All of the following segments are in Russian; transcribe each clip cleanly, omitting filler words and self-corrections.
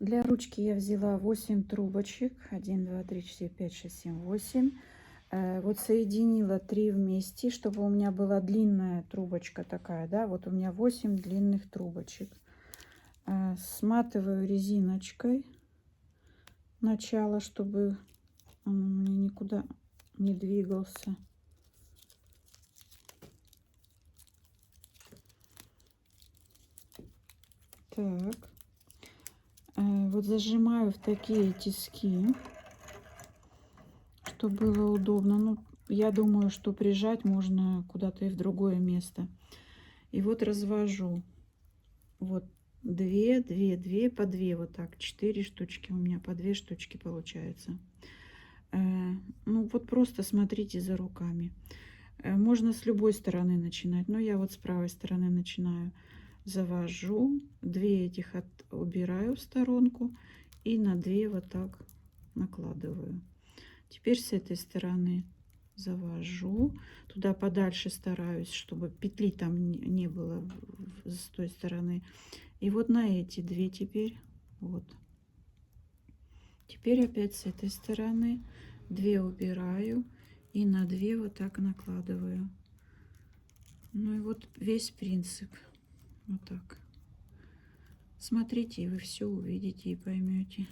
Для ручки я взяла 8 трубочек. 1, 2, 3, 4, 5, 6, 7, 8. Вот соединила 3 вместе, чтобы у меня была длинная трубочка такая, да, вот у меня 8 длинных трубочек. Сматываю резиночкой начало, чтобы он мне никуда не двигался. Так, вот зажимаю в такие тиски, чтобы было удобно. Ну, я думаю, что прижать можно куда-то и в другое место. И вот развожу. Вот 2, 2, 2, по 2, вот так. 4 штучки у меня, по 2 штучки получается. Ну, вот просто смотрите за руками. Можно с любой стороны начинать, но я вот с правой стороны начинаю. Завожу, 2 этих убираю в сторонку и на 2 вот так накладываю. Теперь с этой стороны завожу, туда подальше стараюсь, чтобы петли там не было с той стороны. И вот на эти 2 теперь вот. Теперь опять с этой стороны 2 убираю и на 2 вот так накладываю. Ну и вот весь принцип. Вот так. Смотрите, и вы все увидите и поймете.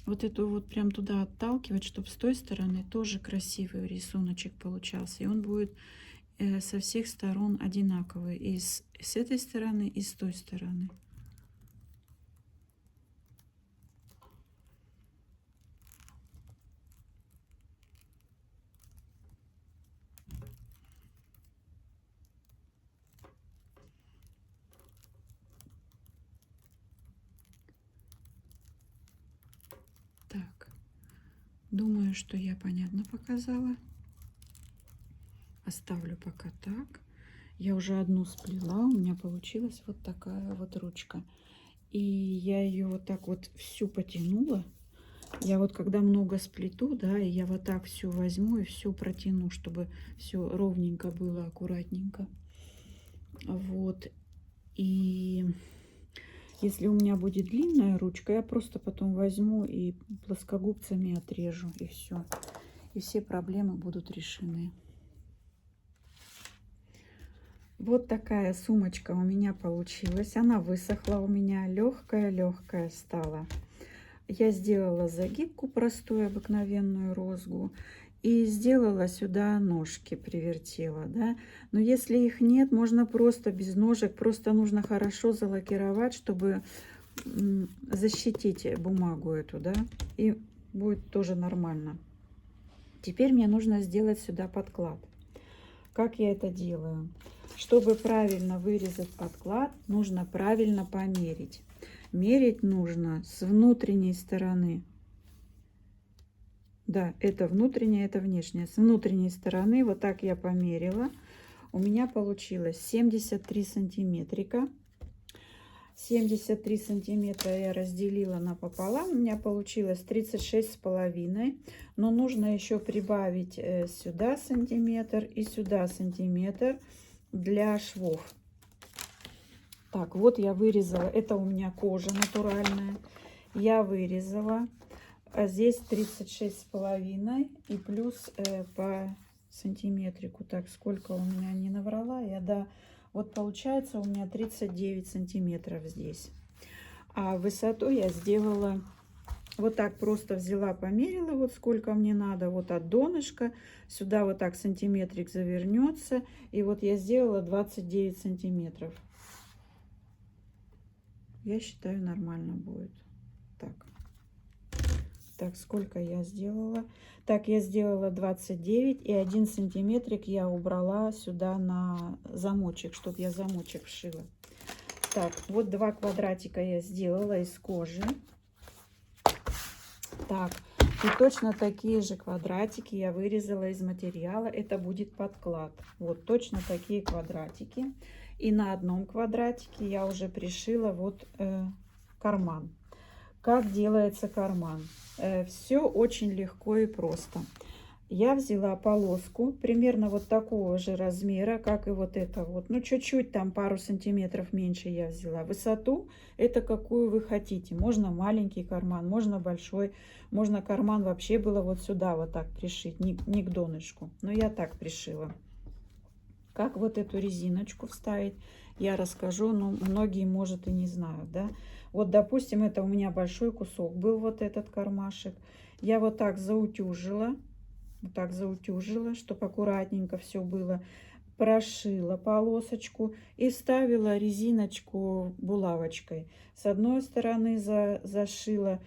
Вот эту вот прям туда отталкивать, чтобы с той стороны тоже красивый рисуночек получался. И он будет со всех сторон одинаковый. И с этой стороны, и с той стороны. Так, думаю, что я понятно показала. Оставлю пока так. Я уже одну сплела, у меня получилась вот такая вот ручка. И я ее вот так вот всю потянула. Я вот когда много сплету, да, и я вот так всю возьму и все протяну, чтобы все ровненько было, аккуратненько. Вот. И если у меня будет длинная ручка, я просто потом возьму и плоскогубцами отрежу, и все. И все проблемы будут решены. Вот такая сумочка у меня получилась. Она высохла у меня, легкая стала. Я сделала загибку простую, обыкновенную розгу. И сделала сюда ножки, привертела, да. Но если их нет, можно просто без ножек. Просто нужно хорошо залакировать, чтобы защитить бумагу эту, да. И будет тоже нормально. Теперь мне нужно сделать сюда подклад. Как я это делаю? Чтобы правильно вырезать подклад, нужно правильно померить. Мерить нужно с внутренней стороны. Да, это внутренняя, это внешняя. С внутренней стороны вот так я померила. У меня получилось 73 сантиметрика. 73 сантиметра я разделила напополам. У меня получилось 36,5. Но нужно еще прибавить сюда сантиметр и сюда сантиметр для швов. Так, вот я вырезала. Это у меня кожа натуральная. Я вырезала. А здесь 36,5 и плюс по сантиметрику. Так, сколько у меня не наврала я, да. Вот получается у меня 39 сантиметров здесь. А высоту я сделала вот так, просто взяла, померила, вот сколько мне надо. Вот от донышка сюда вот так сантиметрик завернется. И вот я сделала 29 сантиметров. Я считаю, нормально будет. Так, сколько я сделала? Так, я сделала 29, и 1 сантиметрик я убрала сюда на замочек, чтобы я замочек вшила. Так, вот 2 квадратика я сделала из кожи. Так, И точно такие же квадратики я вырезала из материала. Это будет подклад. Вот точно такие квадратики. И на одном квадратике я уже пришила вот карман. Как делается карман? Все очень легко и просто. Я взяла полоску примерно вот такого же размера, как и вот это вот. Ну, чуть-чуть там пару сантиметров меньше я взяла. Высоту это какую вы хотите. Можно маленький карман, можно большой. Можно карман вообще было вот сюда вот так пришить, не к донышку. Но я так пришила. Как вот эту резиночку вставить, я расскажу, но многие, может, и не знают, да. Вот, допустим, это у меня большой кусок был, вот этот кармашек. Я вот так заутюжила. Вот так заутюжила, чтобы аккуратненько все было. Прошила полосочку и вставила резиночку булавочкой. С одной стороны зашила,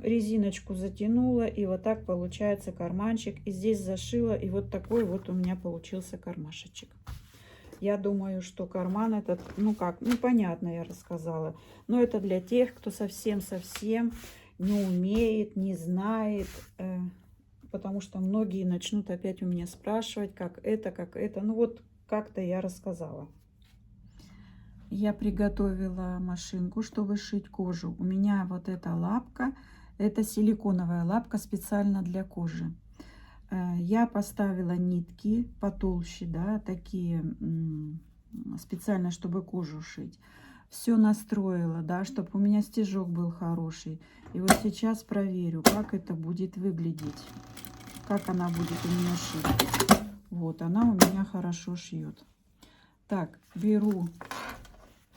резиночку затянула, и вот так получается карманчик. И здесь зашила, и вот такой вот у меня получился кармашечек. Я думаю, что карман этот, ну как, ну понятно, я рассказала. Но это для тех, кто совсем-совсем не умеет, не знает. Потому что многие начнут опять у меня спрашивать, как это, как это. Ну вот как-то я рассказала. Я приготовила машинку, чтобы шить кожу. У меня вот эта лапка, это силиконовая лапка специально для кожи. Я поставила нитки потолще, да, такие специально, чтобы кожу шить. Все настроила, да, чтобы у меня стежок был хороший. И вот сейчас проверю, как это будет выглядеть. Как она будет у меня шить. Вот, она у меня хорошо шьет. Так, беру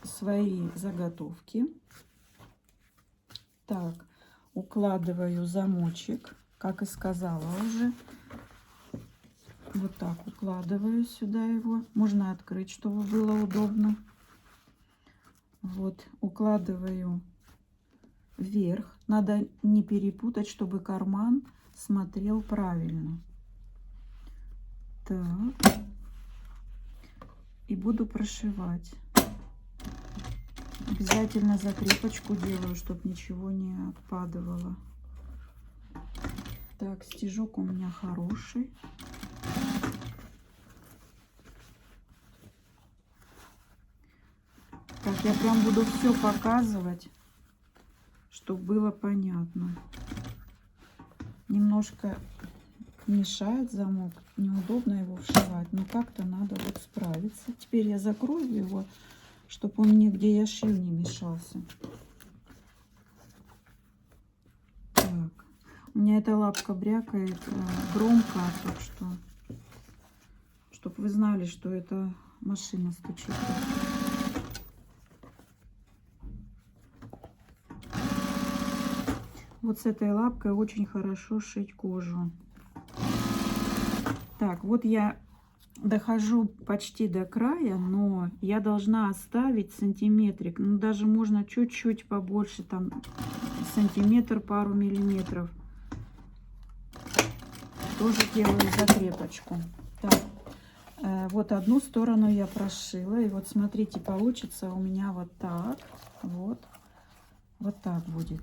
свои заготовки. Так, укладываю замочек, как и сказала уже. Вот так укладываю сюда его. Можно открыть, чтобы было удобно. Вот, укладываю вверх. Надо не перепутать, чтобы карман смотрел правильно. Так. И буду прошивать. Обязательно закрепочку делаю, чтобы ничего не отпадывало. Так, стежок у меня хороший. Так, я прям буду все показывать, чтобы было понятно. Немножко мешает замок, неудобно его вшивать, но как-то надо вот справиться. Теперь я закрою его, чтобы он нигде я шью не мешался. Так, у меня эта лапка брякает громко, так что, чтобы вы знали, что это машина стучит. Вот с этой лапкой очень хорошо шить кожу. Так, вот я дохожу почти до края, но я должна оставить сантиметрик. Ну, даже можно чуть-чуть побольше, там сантиметр, пару миллиметров. Тоже делаю закрепочку. Так, вот одну сторону я прошила. И вот смотрите, получится у меня вот так. Вот так будет.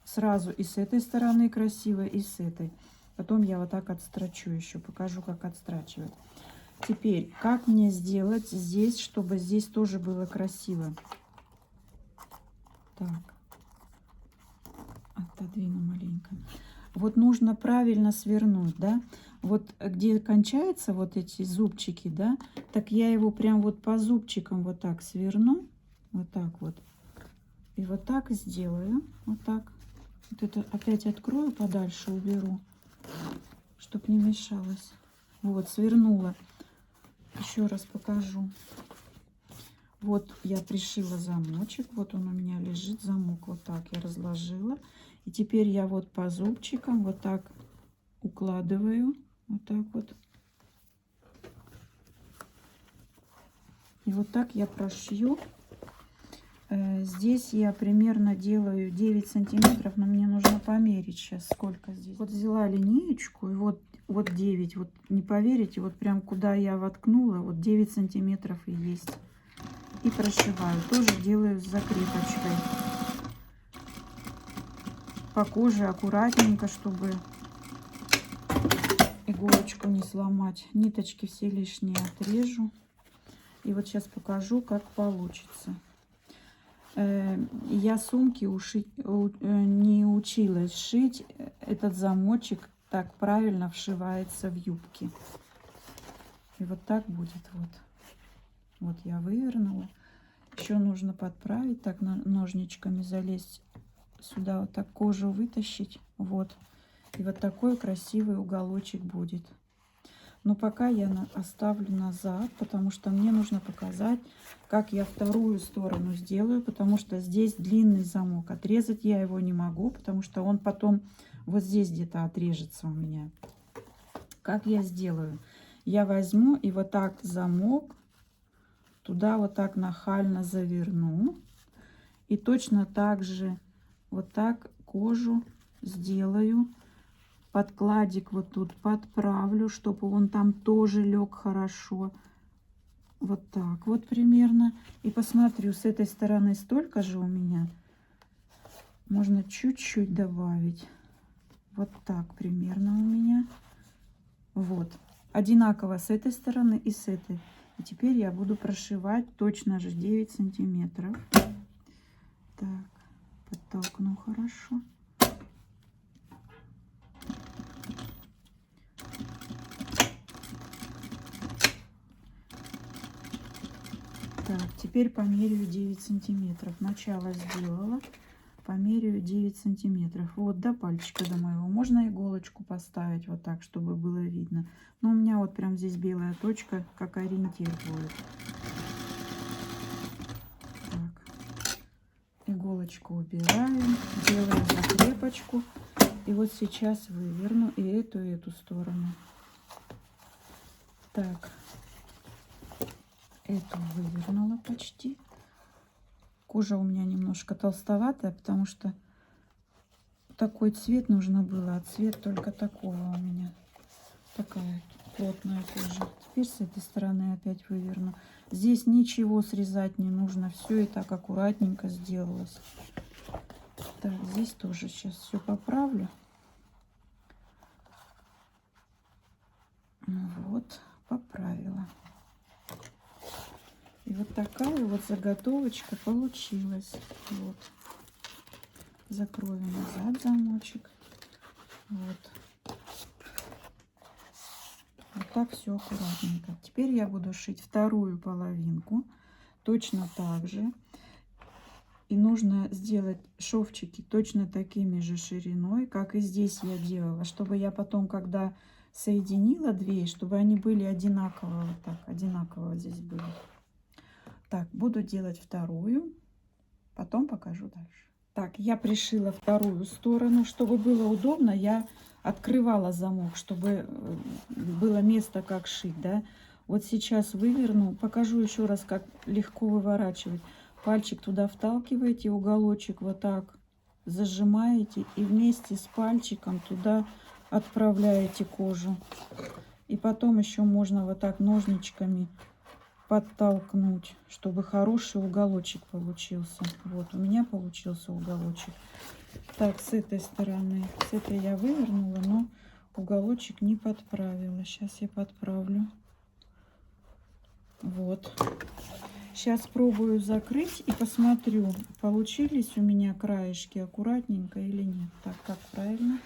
Сразу и с этой стороны красиво, и с этой. Потом я вот так отстрочу еще. Покажу, как отстрачивать. Теперь, как мне сделать здесь, чтобы здесь тоже было красиво. Так. Отодвину маленько. Вот нужно правильно свернуть, да. Вот где кончаются вот эти зубчики, да. Так я его прям вот по зубчикам вот так сверну. Вот так вот. И вот так сделаю. Вот так. Вот это опять открою, подальше уберу, чтобы не мешалось. Вот, свернула. Еще раз покажу. Вот я пришила замочек. Вот он у меня лежит, замок. Вот так я разложила. И теперь я вот по зубчикам вот так укладываю. Вот так вот. И вот так я прошью. Здесь я примерно делаю 9 сантиметров, но мне нужно померить сейчас, сколько здесь. Вот взяла линеечку, и вот 9. Вот не поверите, вот прям куда я воткнула, вот 9 сантиметров и есть. И прошиваю. Тоже делаю с закрепочкой. По коже аккуратненько, чтобы иголочку не сломать. Ниточки все лишние отрежу. И вот сейчас покажу, как получится. Я сумки не училась шить. Этот замочек так правильно вшивается в юбки. И вот так будет вот. Вот я вывернула. Еще нужно подправить, так ножничками залезть сюда, вот так кожу вытащить. Вот. И вот такой красивый уголочек будет. Но пока я оставлю назад, потому что мне нужно показать, как я вторую сторону сделаю, потому что здесь длинный замок. Отрезать я его не могу, потому что он потом вот здесь где-то отрежется у меня. Как я сделаю? Я возьму и вот так замок туда вот так нахально заверну. И точно так же вот так кожу сделаю. Подкладик вот тут подправлю, чтобы он там тоже лег хорошо. Вот так вот примерно. И посмотрю, с этой стороны столько же у меня. Можно чуть-чуть добавить. Вот так примерно у меня. Вот. Одинаково с этой стороны и с этой. И теперь я буду прошивать точно же 9 сантиметров. Так, подтолкну хорошо. Так, теперь померяю 9 сантиметров. Начало сделала. Померяю 9 сантиметров. Вот до пальчика до моего. Можно иголочку поставить вот так, чтобы было видно. Но у меня вот прям здесь белая точка, как ориентир будет. Так. Иголочку убираем. Делаем закрепочку. И вот сейчас выверну и эту сторону. Так. Эту вывернула почти. Кожа у меня немножко толстоватая, потому что такой цвет нужно было, а цвет только такого у меня. Такая плотная кожа. Теперь с этой стороны опять выверну. Здесь ничего срезать не нужно. Все и так аккуратненько сделалось. Так, здесь тоже сейчас все поправлю. Ну вот, поправила. И вот такая вот заготовочка получилась. Вот. Закрою назад замочек. Вот. Вот так все аккуратненько. Теперь я буду шить вторую половинку. Точно так же. И нужно сделать шовчики точно такими же шириной, как и здесь я делала. Чтобы я потом, когда соединила две, чтобы они были одинаково. Вот так, одинаково здесь были. Так, буду делать вторую, потом покажу дальше. Так, я пришила вторую сторону. Чтобы было удобно, я открывала замок, чтобы было место, как шить, да. Вот сейчас выверну, покажу еще раз, как легко выворачивать. Пальчик туда вталкиваете, уголочек вот так зажимаете и вместе с пальчиком туда отправляете кожу. И потом еще можно вот так ножничками подтолкнуть, чтобы хороший уголочек получился. Вот у меня получился уголочек. Так, с этой стороны, с этой я вывернула, но уголочек не подправила. Сейчас я подправлю. Вот. Сейчас пробую закрыть и посмотрю, получились у меня краешки аккуратненько или нет. Так, как правильно?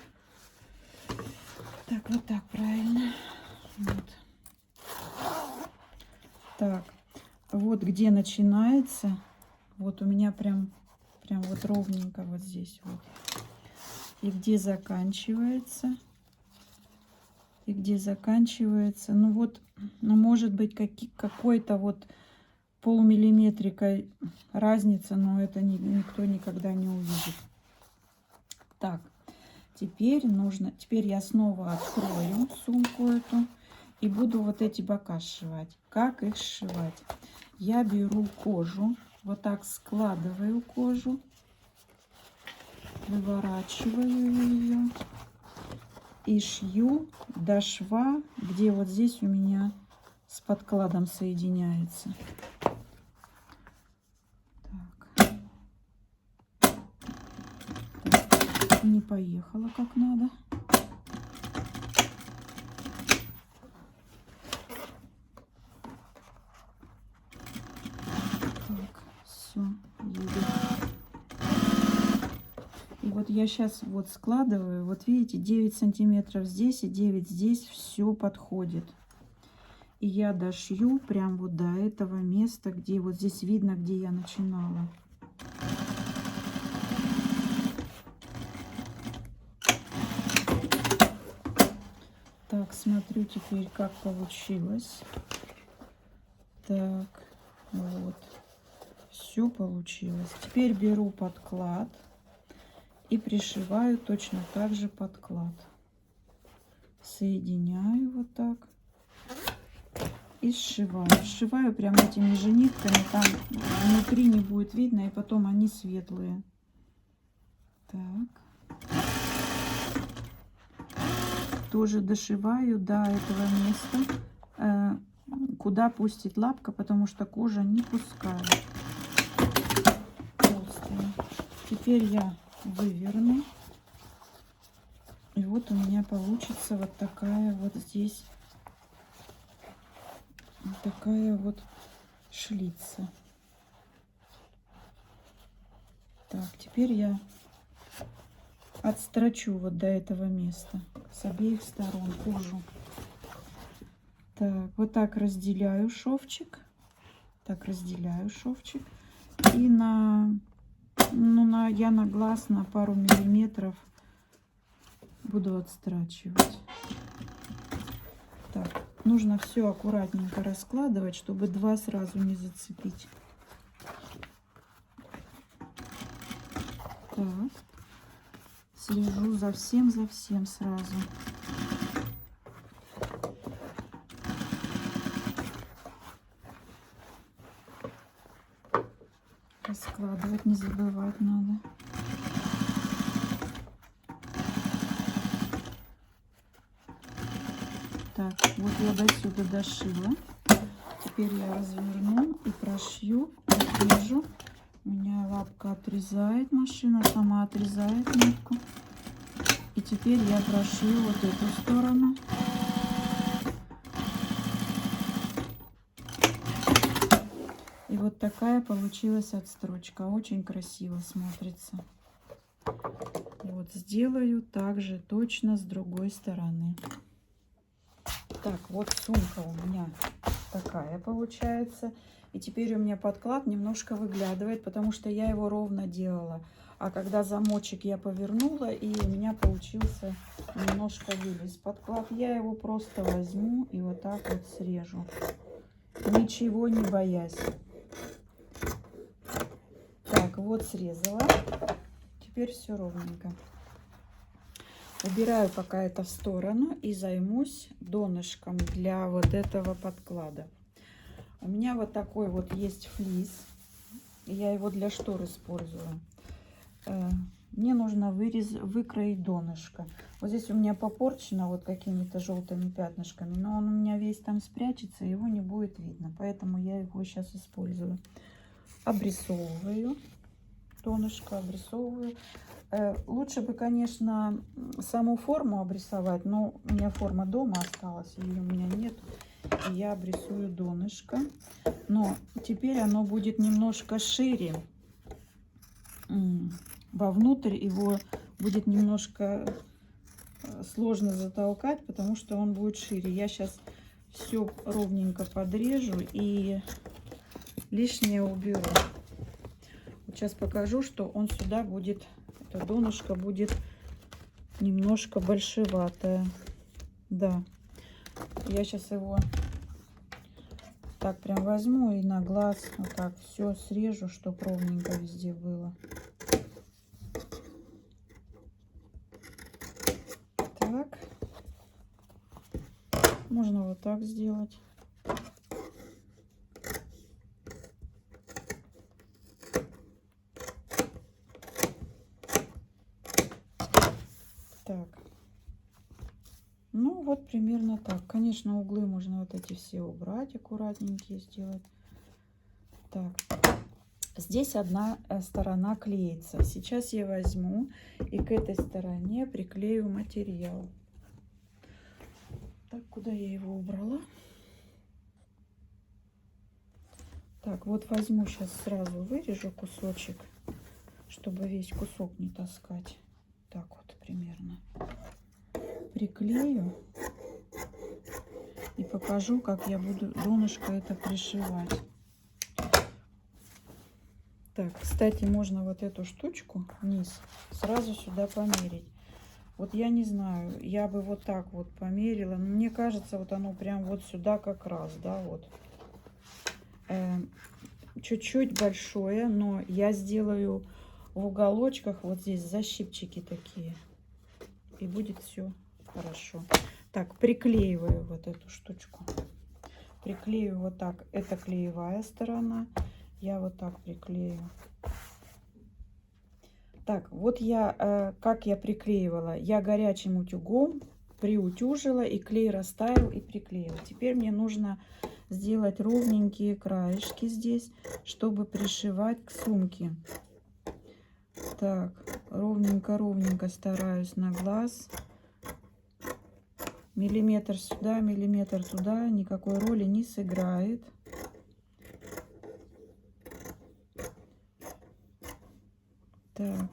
Так, вот так правильно. Вот. Так, вот где начинается, вот у меня прям вот ровненько вот здесь вот. И где заканчивается, ну вот, ну может быть какой-то вот полмиллиметрика разница, но это никто никогда не увидит. Так, теперь я снова открою сумку эту. И буду вот эти бока сшивать. Как их сшивать? Я беру кожу, вот так складываю кожу, выворачиваю ее и шью до шва, где вот здесь у меня с подкладом соединяется. Так. Не поехала как надо. И вот я сейчас вот складываю, вот видите, 9 сантиметров здесь и 9 здесь, все подходит. И я дошью прям вот до этого места, где вот здесь видно, где я начинала. Так, смотрю теперь, как получилось. Так, вот. Все получилось. Теперь беру подклад и пришиваю точно так же подклад. Соединяю вот так и сшиваю. Сшиваю прям этими же нитками, там внутри не будет видно, и потом они светлые. Так. Тоже дошиваю до этого места, куда пустит лапка, потому что кожа не пускает. Толстая. Теперь я выверну. И вот у меня получится вот такая вот здесь, вот такая вот шлица. Так, теперь я отстрочу вот до этого места с обеих сторон кожу. Так, вот так разделяю шовчик. Так, разделяю шовчик. И я на глаз на пару миллиметров буду отстрачивать. Так, нужно все аккуратненько раскладывать, чтобы два сразу не зацепить. Так, слежу за всем сразу. Раскладывать не забывать надо. Так, вот я до сюда дошила. Теперь я разверну и прошью, отрежу. У меня лапка отрезает, машина сама отрезает нитку. И теперь я прошью вот эту сторону. И вот такая получилась отстрочка. Очень красиво смотрится. Вот сделаю также точно с другой стороны. Так, вот сумка у меня такая получается. И теперь у меня подклад немножко выглядывает, потому что я его ровно делала. А когда замочек я повернула, и у меня получился немножко вылез подклад, я его просто возьму и вот так вот срежу. Ничего не боясь. Так, вот срезала. Теперь все ровненько. Убираю пока это в сторону и займусь донышком для вот этого подклада. У меня вот такой вот есть флис. Я его для штор использую. Мне нужно выкроить донышко. Вот здесь у меня попорчено вот какими-то желтыми пятнышками, но он у меня весь там спрячется, его не будет видно. Поэтому я его сейчас использую. Обрисовываю донышко, обрисовываю. Лучше бы, конечно, саму форму обрисовать, но у меня форма дома осталась, ее у меня нет. И я обрисую донышко. Но теперь оно будет немножко шире. Вовнутрь его будет немножко сложно затолкать, потому что он будет шире. Я сейчас все ровненько подрежу и лишнее уберу. Вот сейчас покажу, что он сюда будет, это донышко будет немножко большеватое. Да, я сейчас его так прям возьму и на глаз вот так все срежу, чтобы ровненько везде было. Так, можно вот так сделать. Так, ну вот примерно так. Конечно, углы можно вот эти все убрать, аккуратненькие сделать. Так, здесь одна сторона клеится. Сейчас я возьму и к этой стороне приклею материал. Так, куда я его убрала? Так, вот возьму сейчас сразу, вырежу кусочек, чтобы весь кусок не таскать. Так вот примерно. Приклею и покажу, как я буду донышко это пришивать. Так, кстати, можно вот эту штучку вниз сразу сюда померить. Вот я не знаю, я бы вот так вот померила. Но мне кажется, вот оно прям вот сюда как раз, да, вот. Чуть-чуть большое, но я сделаю в уголочках вот здесь защипчики такие. И будет все хорошо. Так, приклеиваю вот эту штучку. Приклею вот так. Это клеевая сторона. Я вот так приклею. Так, вот я, как я приклеивала. Я горячим утюгом приутюжила, и клей растаял, и приклеила. Теперь мне нужно сделать ровненькие краешки здесь, чтобы пришивать к сумке. Так, ровненько стараюсь на глаз. Миллиметр сюда, миллиметр туда, никакой роли не сыграет. Так.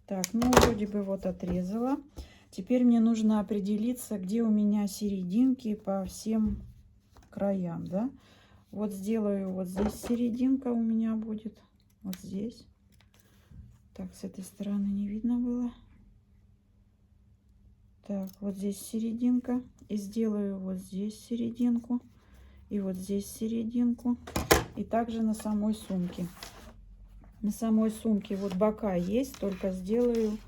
Так, ну вроде бы вот отрезала. Теперь мне нужно определиться, где у меня серединки по всем краям, да. Вот сделаю вот здесь серединка у меня будет. Вот здесь. Так, с этой стороны не видно было. Так, вот здесь серединка. И сделаю вот здесь серединку. И вот здесь серединку. И также на самой сумке. На самой сумке вот бока есть, только сделаю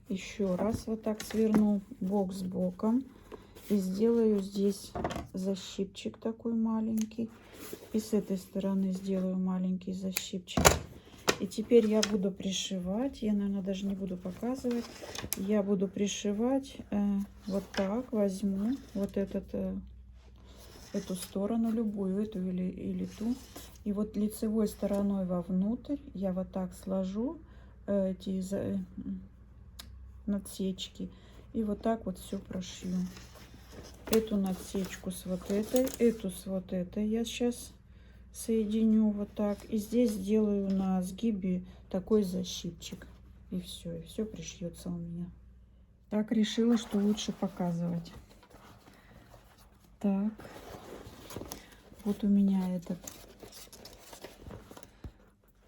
еще раз вот так, сверну бок с боком и сделаю здесь защипчик такой маленький, и с этой стороны сделаю маленький защипчик. И теперь я буду пришивать, я, наверное, даже не буду показывать, я буду пришивать вот так, возьму вот эту сторону, любую, эту или ту, и вот лицевой стороной вовнутрь я вот так сложу эти надсечки, и вот так вот все прошью. Эту надсечку с вот этой, эту с вот этой я сейчас соединю вот так, и здесь сделаю на сгибе такой защипчик, и все пришьется у меня. Так решила, что лучше показывать. Так, вот у меня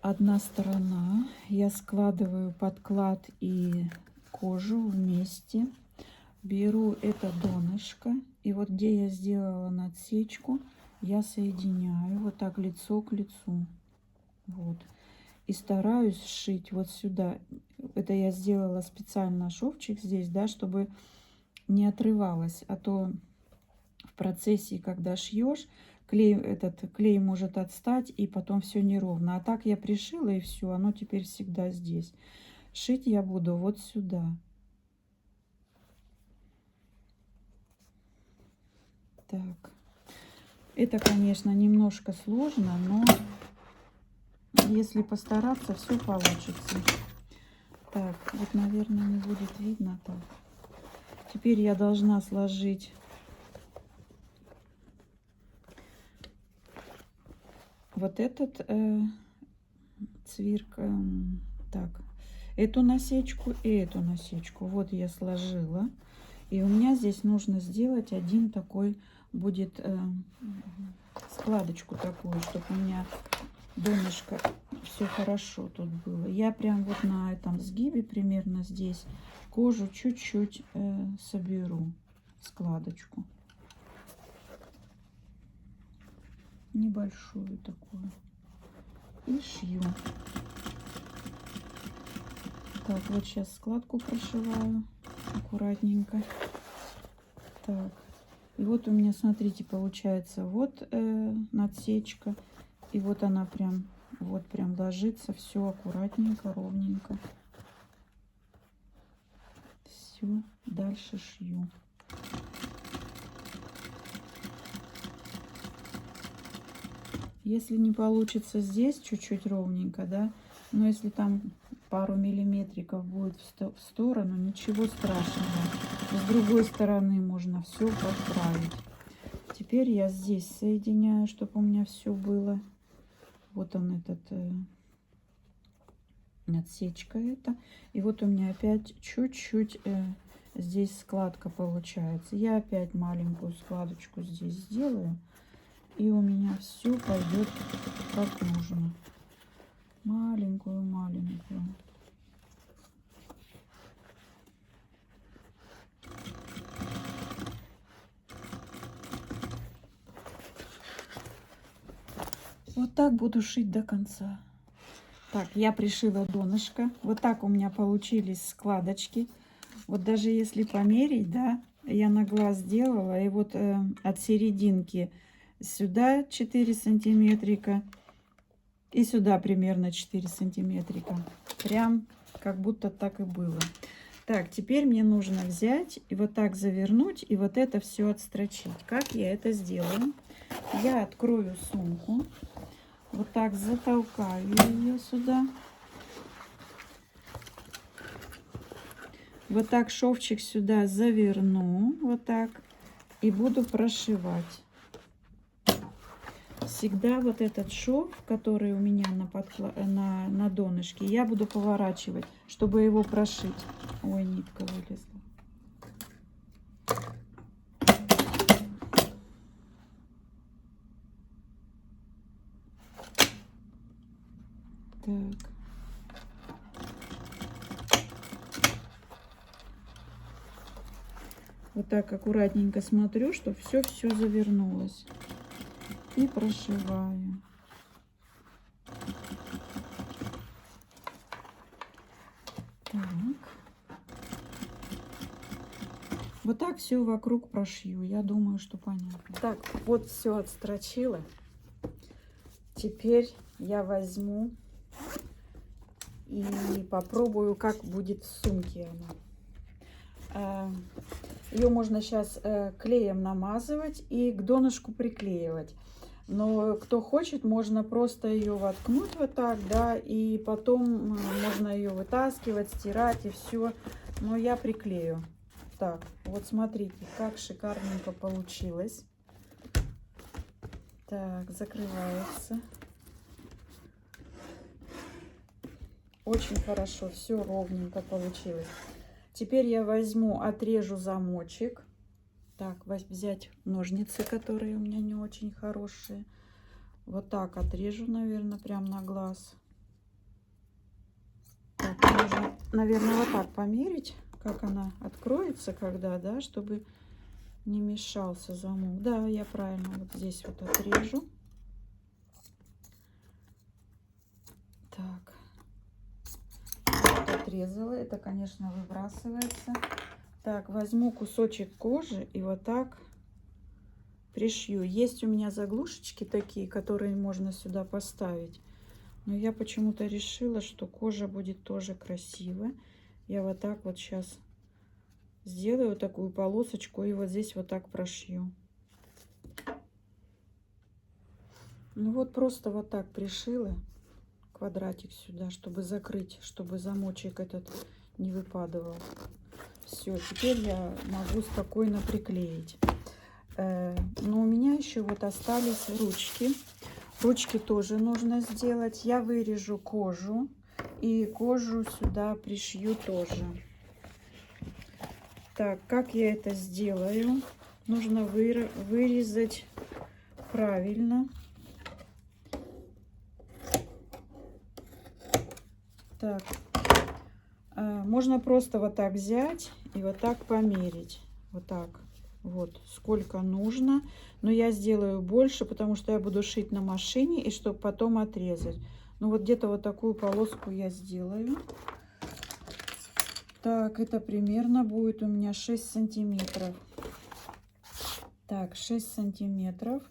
одна сторона. Я складываю подклад и кожу вместе. Беру это донышко. И вот где я сделала надсечку, я соединяю вот так лицо к лицу. Вот. И стараюсь сшить вот сюда. Это я сделала специально шовчик здесь, да, чтобы не отрывалось. А то в процессе, когда шьешь, этот клей может отстать, и потом все неровно. А так я пришила, и все, оно теперь всегда здесь. Шить я буду вот сюда. Так. Это, конечно, немножко сложно, но если постараться, все получится. Так, вот, наверное, не будет видно так. Теперь я должна сложить вот этот цвирк, так, эту насечку и эту насечку. Вот я сложила. И у меня здесь нужно сделать один такой, будет складочку такую, чтобы у меня донышко все хорошо тут было. Я прям вот на этом сгибе, примерно здесь, кожу чуть-чуть соберу, складочку. Небольшую такую. И шью. Так, вот сейчас складку прошиваю аккуратненько. Так, и вот у меня, смотрите, получается вот надсечка, и вот она прям, вот прям ложится, все аккуратненько, ровненько. Все, дальше шью. Если не получится здесь чуть-чуть ровненько, да, но если там пару миллиметриков будет в сторону, ничего страшного. С другой стороны можно все подправить. Теперь я здесь соединяю, чтобы у меня все было. Вот он этот отсечка это. И вот у меня опять чуть-чуть здесь складка получается. Я опять маленькую складочку здесь сделаю. И у меня все пойдет как нужно. Маленькую. Вот так буду шить до конца. Так, я пришила донышко. Вот так у меня получились складочки. Вот даже если померить, да, я на глаз сделала. И вот от серединки сюда 4 сантиметрика. И сюда примерно 4 сантиметрика. Прям как будто так и было. Так, теперь мне нужно взять и вот так завернуть. И вот это все отстрочить. Как я это сделаю? Я открою сумку. Вот так затолкаю ее сюда. Вот так шовчик сюда заверну. Вот так. И буду прошивать. Всегда вот этот шов, который у меня на донышке, я буду поворачивать, чтобы его прошить. Ой, нитка вылезла. Так. Вот так аккуратненько смотрю, чтобы все завернулось. И прошиваю. Так. Вот так все вокруг прошью. Я думаю, что понятно. Так, вот все отстрочила. Теперь я возьму и попробую, как будет в сумке она. Ее можно сейчас клеем намазывать и к донышку приклеивать. Но кто хочет, можно просто ее воткнуть вот так, да, и потом можно ее вытаскивать, стирать и все. Но я приклею. Так, вот смотрите, как шикарненько получилось. Так, закрывается. Очень хорошо, все ровненько получилось. Теперь я возьму, отрежу замочек. Так, взять ножницы, которые у меня не очень хорошие. Вот так отрежу, наверное, прям на глаз. Так, нужно, наверное, вот так померить, как она откроется, когда, да, чтобы не мешался замок. Да, я правильно вот здесь вот отрежу. Так, вот отрезала. Это, конечно, выбрасывается. Так, возьму кусочек кожи и вот так пришью. Есть у меня заглушечки такие, которые можно сюда поставить. Но я почему-то решила, что кожа будет тоже красивая. Я вот так вот сейчас сделаю такую полосочку и вот здесь вот так прошью. Ну вот просто вот так пришила квадратик сюда, чтобы закрыть, чтобы замочек этот не выпадывал. Все, теперь я могу спокойно приклеить. Но у меня еще вот остались ручки. Ручки тоже нужно сделать. Я вырежу кожу и кожу сюда пришью тоже. Так, как я это сделаю? Нужно вырезать правильно. Так, можно просто вот так взять и вот так померить. Вот так. Вот сколько нужно. Но я сделаю больше, потому что я буду шить на машине и чтобы потом отрезать. Ну вот где-то вот такую полоску я сделаю. Так, это примерно будет у меня 6 сантиметров. Так, 6 сантиметров.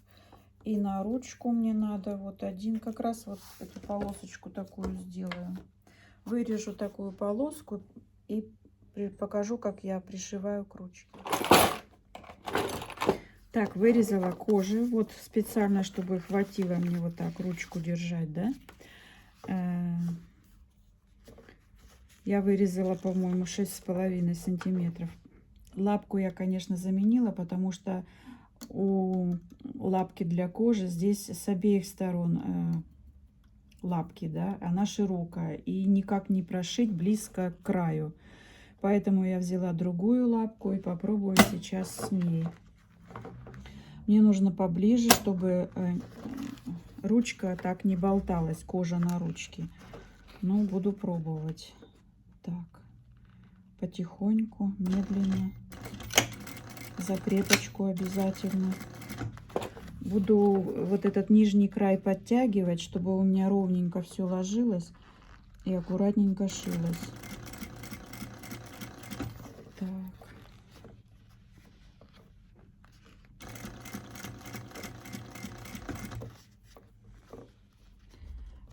И на ручку мне надо вот один, как раз вот эту полосочку такую сделаю. Вырежу такую полоску и покажу, как я пришиваю к ручке. Так, вырезала кожу. Вот специально, чтобы хватило мне вот так ручку держать, да. Я вырезала, по-моему, 6,5 сантиметров. Лапку я, конечно, заменила, потому что у лапки для кожи здесь с обеих сторон лапки, да, она широкая и никак не прошить близко к краю. Поэтому я взяла другую лапку и попробую сейчас с ней. Мне нужно поближе, чтобы ручка так не болталась, кожа на ручке. Ну, буду пробовать. Так, потихоньку, медленно. Закрепочку обязательно. Буду вот этот нижний край подтягивать, чтобы у меня ровненько все ложилось и аккуратненько шилось. Так.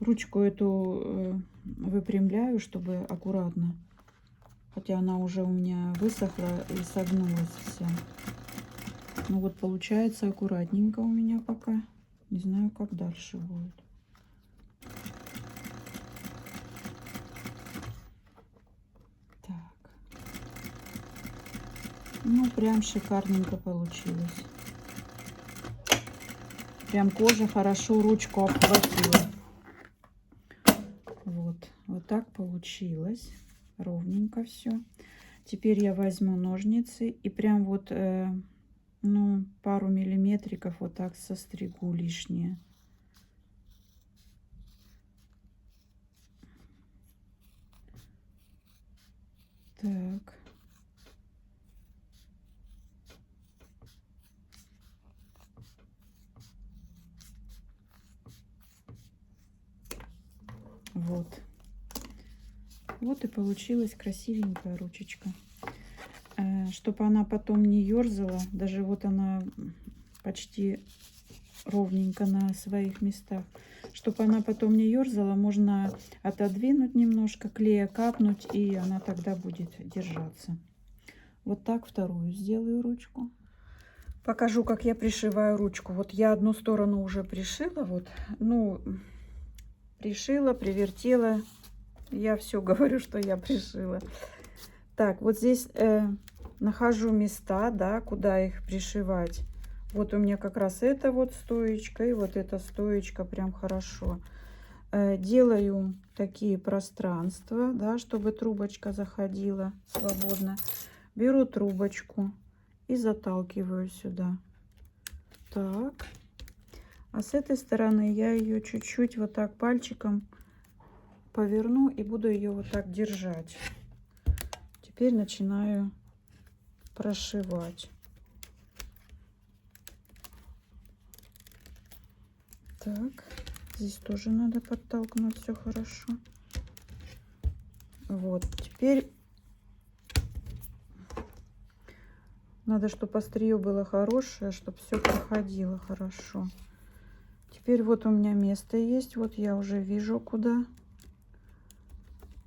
Ручку эту выпрямляю, чтобы аккуратно. Хотя она уже у меня высохла и согнулась вся. Ну вот получается аккуратненько у меня пока. Не знаю, как дальше будет. Так. Ну, прям шикарненько получилось. Прям кожа хорошо ручку обхватила. Вот так получилось. Ровненько все. Теперь я возьму ножницы и прям вот, ну, пару миллиметриков вот так состригу лишнее. Так. Вот. Вот и получилась красивенькая ручечка. Чтобы она потом не ерзала, даже вот она почти ровненько на своих местах. Чтобы она потом не ерзала, можно отодвинуть немножко, клея капнуть, и она тогда будет держаться. Вот так вторую сделаю ручку. Покажу, как я пришиваю ручку. Вот я одну сторону уже пришила, вот, ну, пришила, привертела. Я все говорю, что я пришила. Так, вот здесь нахожу места, да, куда их пришивать. Вот у меня как раз эта вот стоечка и вот эта стоечка прям хорошо. Делаю такие пространства, да, чтобы трубочка заходила свободно. Беру трубочку и заталкиваю сюда. Так. А с этой стороны я ее чуть-чуть вот так пальчиком поверну и буду ее вот так держать. Теперь начинаю прошивать. Так, здесь тоже надо подтолкнуть все хорошо. Вот, теперь надо, чтобы острие было хорошее, чтобы все проходило хорошо. Теперь вот у меня место есть, вот я уже вижу куда.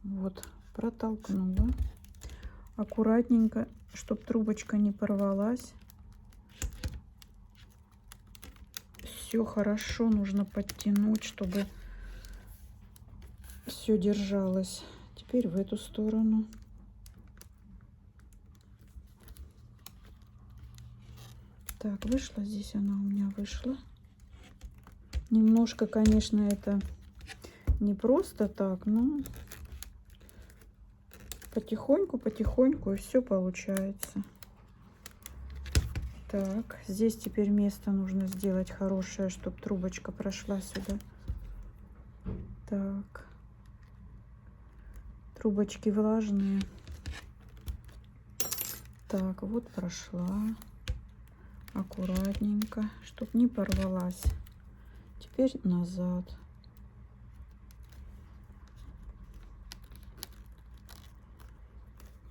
Вот, протолкнула. Аккуратненько, чтобы трубочка не порвалась. Все хорошо нужно подтянуть, чтобы все держалось. Теперь в эту сторону. Так, вышла здесь она у меня вышла. Немножко, конечно, это не просто так, но потихоньку и все получается. Так, здесь теперь место нужно сделать хорошее, чтобы трубочка прошла сюда. Так, трубочки влажные. Так, вот прошла. Аккуратненько, чтобы не порвалась. Теперь назад.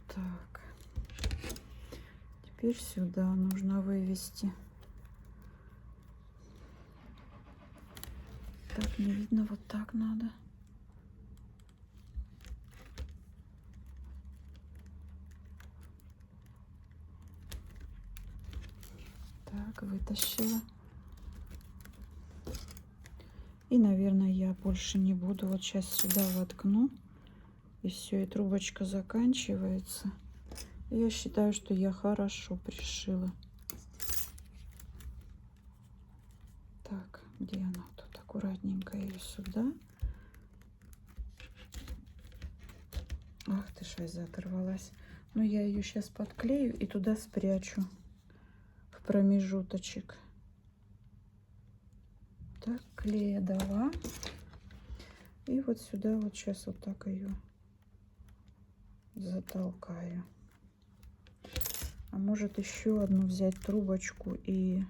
Так. Теперь сюда нужно вывести. Так, не видно, вот так надо. Так, вытащила. И, наверное, я больше не буду. Вот сейчас сюда воткну. И все, и трубочка заканчивается. Я считаю, что я хорошо пришила. Где она? Тут аккуратненько ее сюда. Ах ты ж, оторвалась. Но я ее сейчас подклею и туда спрячу в промежуточек. Так, клея дала. И вот сюда вот сейчас вот так ее затолкаю. А может еще одну взять трубочку и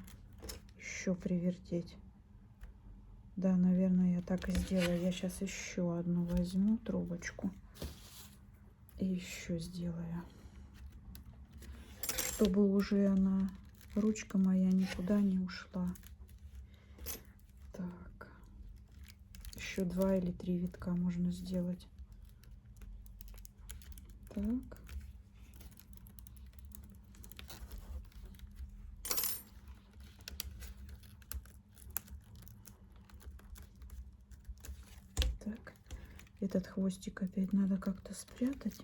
еще привертеть. Да, наверное, я так и сделаю. Я сейчас еще одну возьму трубочку и еще сделаю, чтобы уже она, ручка моя, никуда не ушла. Так, еще 2 или 3 витка можно сделать. Так. Так, этот хвостик опять надо как-то спрятать.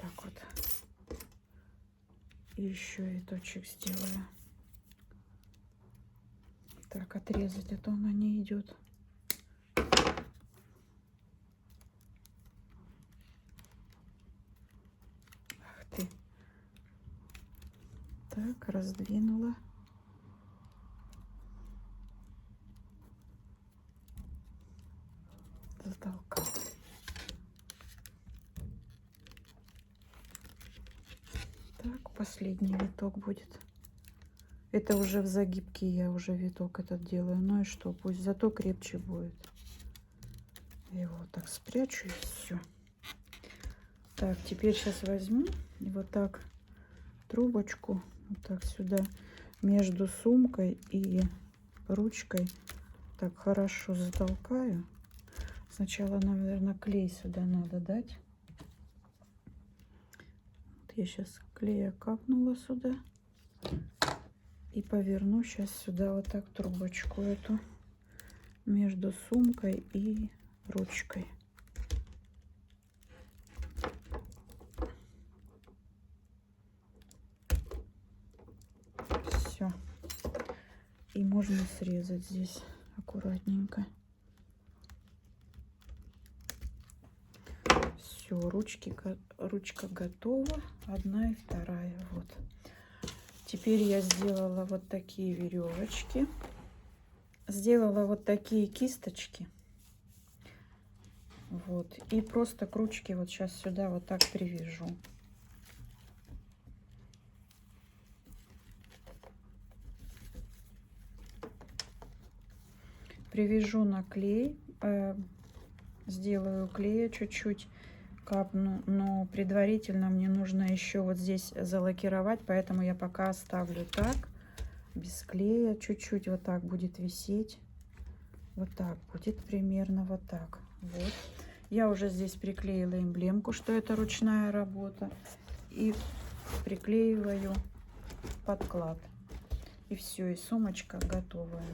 Так вот. И еще виточек сделаю. Так, отрезать, а то она не идет. Ах ты. Так, раздвинула. Затолкала. Так, последний виток будет. Это уже в загибке я уже виток этот делаю. Ну и что, пусть зато крепче будет. Я его вот так спрячу и все. Так, теперь сейчас возьму и вот так трубочку вот так сюда между сумкой и ручкой так хорошо затолкаю. Сначала, наверное, клей сюда надо дать. Вот я сейчас клея капнула сюда и поверну сейчас сюда вот так трубочку эту между сумкой и ручкой. Все. И можно срезать здесь аккуратненько. Все, ручка готова, 1 и 2. Вот. Теперь я сделала вот такие веревочки, сделала вот такие кисточки. Вот, и просто к ручке вот сейчас сюда вот так привяжу. Привяжу на клей, сделаю клея чуть-чуть, капну, но предварительно мне нужно еще вот здесь залакировать, поэтому я пока оставлю так, без клея, чуть-чуть вот так будет висеть, вот так будет примерно, вот так. Вот. Я уже здесь приклеила эмблемку, что это ручная работа, и приклеиваю подклад. И все, и сумочка готовая.